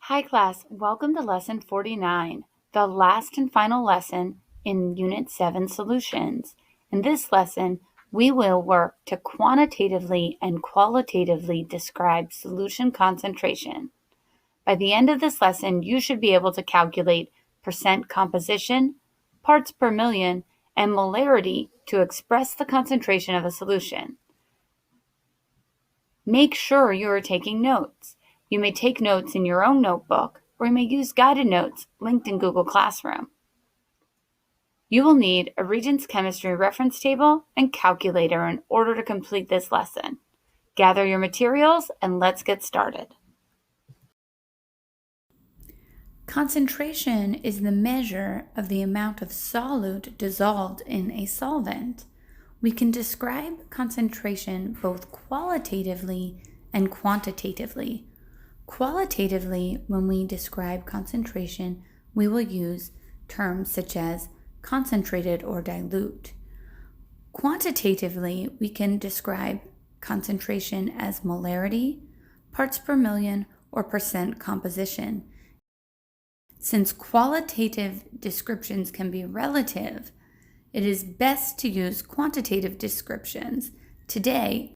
Hi class, welcome to lesson 49, the last and final lesson in Unit 7 Solutions. In this lesson, we will work to quantitatively and qualitatively describe solution concentration. By the end of this lesson, you should be able to calculate percent composition, parts per million, and molarity to express the concentration of a solution. Make sure you are taking notes. You may take notes in your own notebook, or you may use guided notes linked in Google Classroom. You will need a Regents Chemistry reference table and calculator in order to complete this lesson. Gather your materials and let's get started. Concentration is the measure of the amount of solute dissolved in a solvent. We can describe concentration both qualitatively and quantitatively. Qualitatively, when we describe concentration, we will use terms such as concentrated or dilute. Quantitatively, we can describe concentration as molarity, parts per million, or percent composition. Since qualitative descriptions can be relative, it is best to use quantitative descriptions. Today,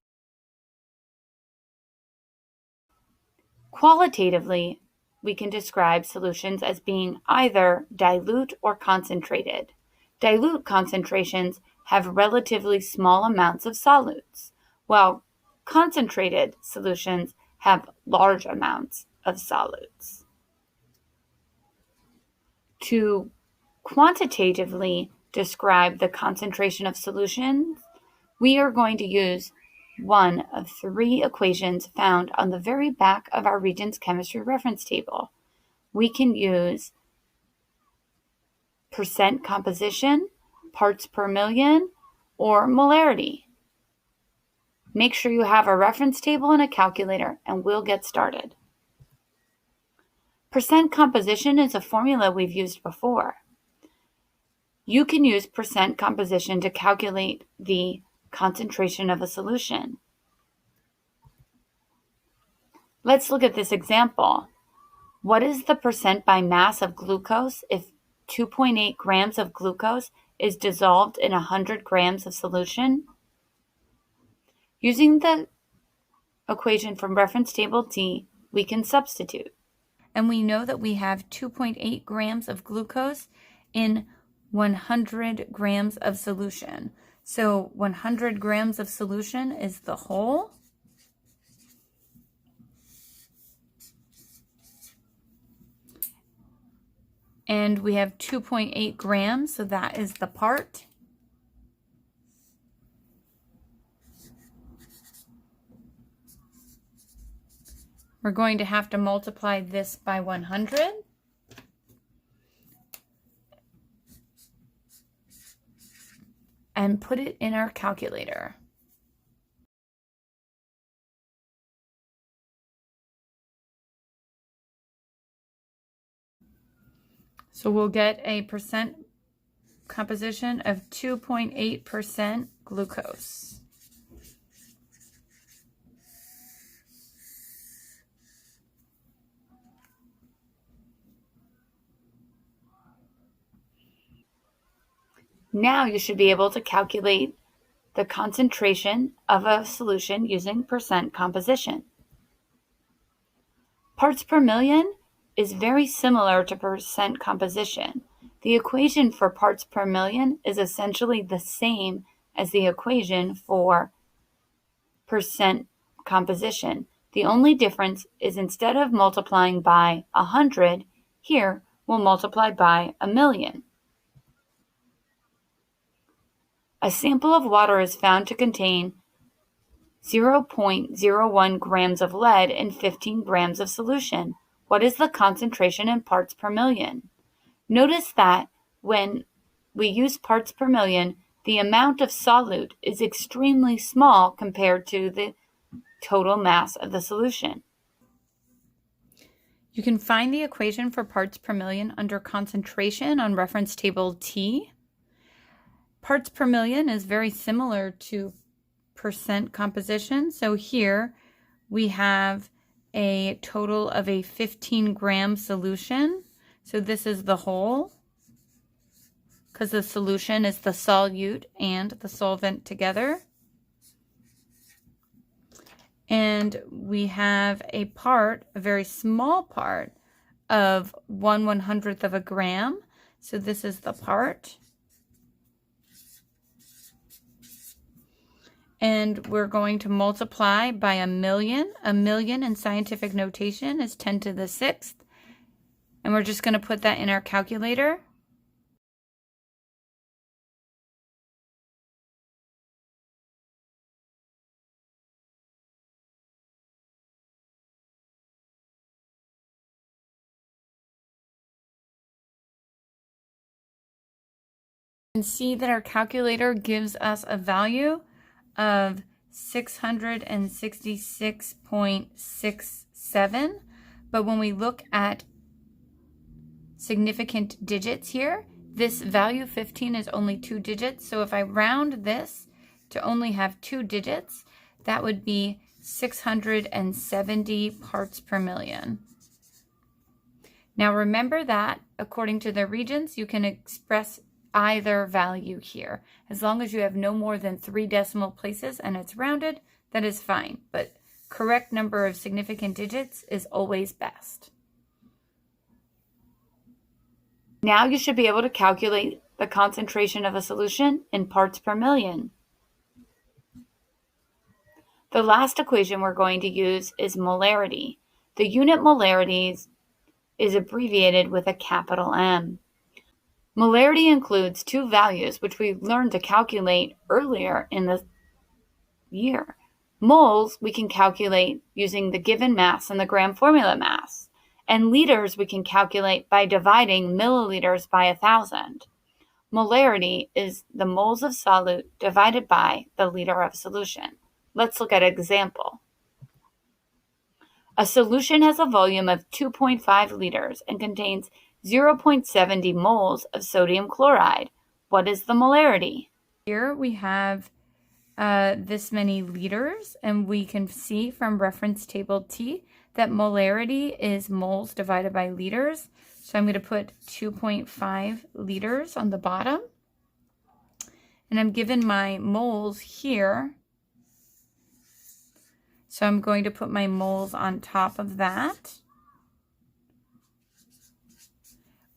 qualitatively, we can describe solutions as being either dilute or concentrated. Dilute concentrations have relatively small amounts of solutes, while concentrated solutions have large amounts of solutes. To quantitatively describe the concentration of solutions, we are going to use one of three equations found on the very back of our Regents Chemistry reference table. We can use percent composition, parts per million, or molarity. Make sure you have a reference table and a calculator, and we'll get started. Percent composition is a formula we've used before. You can use percent composition to calculate the concentration of a solution. Let's look at this example. What is the percent by mass of glucose if 2.8 grams of glucose is dissolved in 100 grams of solution? Using the equation from reference table T, we can substitute. And we know that we have 2.8 grams of glucose in 100 grams of solution. So 100 grams of solution is the whole. And we have 2.8 grams, so that is the part. We're going to have to multiply this by 100. And put it in our calculator. So we'll get a percent composition of 2.8% glucose. Now you should be able to calculate the concentration of a solution using percent composition. Parts per million is very similar to percent composition. The equation for parts per million is essentially the same as the equation for percent composition. The only difference is instead of multiplying by 100, here we'll multiply by 1,000,000. A sample of water is found to contain 0.01 grams of lead in 15 grams of solution. What is the concentration in parts per million? Notice that when we use parts per million, the amount of solute is extremely small compared to the total mass of the solution. You can find the equation for parts per million under concentration on reference table T. Parts per million is very similar to percent composition. So here we have a total of a 15-gram solution. So this is the whole, because the solution is the solute and the solvent together. And we have a part, a very small part, of 1/100th of a gram. So this is the part. And we're going to multiply by 1,000,000. 1,000,000 in scientific notation is 10 to the 6th. And we're just going to put that in our calculator. And see that our calculator gives us a value of 666.67. But when we look at significant digits here, this value 15 is only 2 digits. So if I round this to only have 2 digits, that would be 670 parts per million. Now remember that according to the regions, you can express either value here. As long as you have no more than 3 decimal places and it's rounded, that is fine. But correct number of significant digits is always best. Now you should be able to calculate the concentration of a solution in parts per million. The last equation we're going to use is molarity. The unit molarity is abbreviated with a capital M. Molarity includes 2 values which we learned to calculate earlier in the year. Moles we can calculate using the given mass and the gram formula mass. And liters we can calculate by dividing milliliters by 1,000. Molarity is the moles of solute divided by the liter of solution. Let's look at an example. A solution has a volume of 2.5 liters and contains 0.70 moles of sodium chloride. What is the molarity? Here we have this many liters, and we can see from reference table T that molarity is moles divided by liters. So I'm going to put 2.5 liters on the bottom. And I'm given my moles here. So I'm going to put my moles on top of that.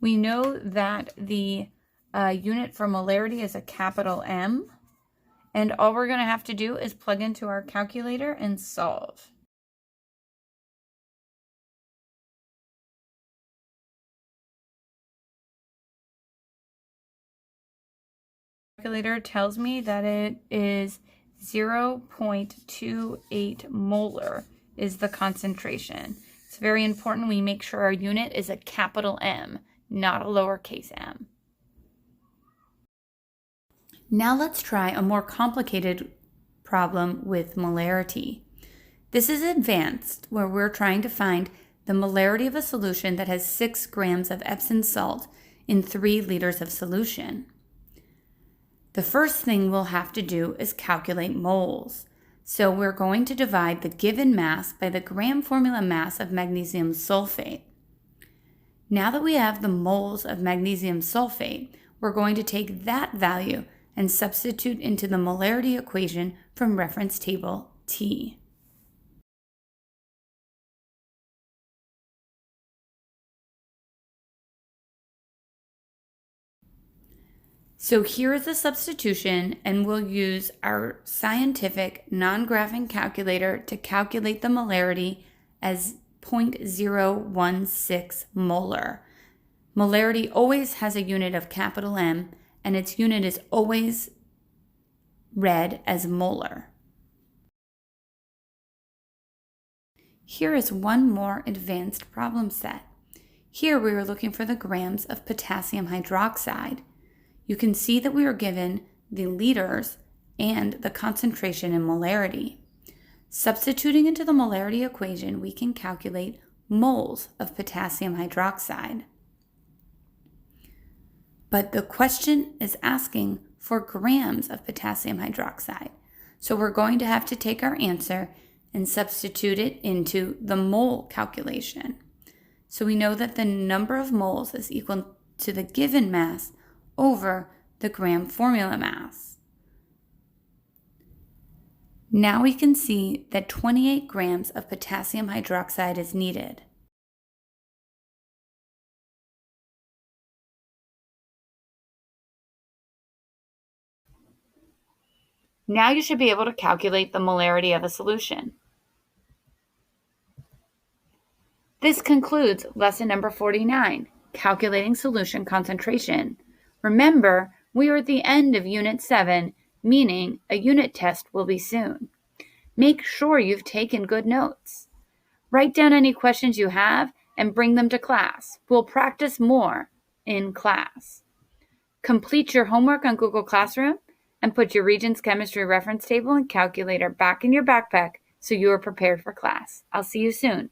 We know that the unit for molarity is a capital M. And all we're going to have to do is plug into our calculator and solve. Calculator tells me that it is 0.28 molar is the concentration. It's very important we make sure our unit is a capital M, not a lowercase m. Now let's try a more complicated problem with molarity. This is advanced, where we're trying to find the molarity of a solution that has 6 grams of Epsom salt in 3 liters of solution. The first thing we'll have to do is calculate moles. So we're going to divide the given mass by the gram formula mass of magnesium sulfate. Now that we have the moles of magnesium sulfate, we're going to take that value and substitute into the molarity equation from reference table T. So here is the substitution, and we'll use our scientific non-graphing calculator to calculate the molarity as 0.016 molar. Molarity always has a unit of capital M, and its unit is always read as molar. Here is one more advanced problem set. Here we are looking for the grams of potassium hydroxide. You can see that we are given the liters and the concentration in molarity. Substituting into the molarity equation, we can calculate moles of potassium hydroxide. But the question is asking for grams of potassium hydroxide. So we're going to have to take our answer and substitute it into the mole calculation. So we know that the number of moles is equal to the given mass over the gram formula mass. Now we can see that 28 grams of potassium hydroxide is needed. Now you should be able to calculate the molarity of a solution. This concludes lesson number 49, calculating solution concentration. Remember, we are at the end of Unit 7, meaning a unit test will be soon. Make sure you've taken good notes. Write down any questions you have and bring them to class. We'll practice more in class. Complete your homework on Google Classroom and put your Regents Chemistry reference table and calculator back in your backpack so you are prepared for class. I'll see you soon.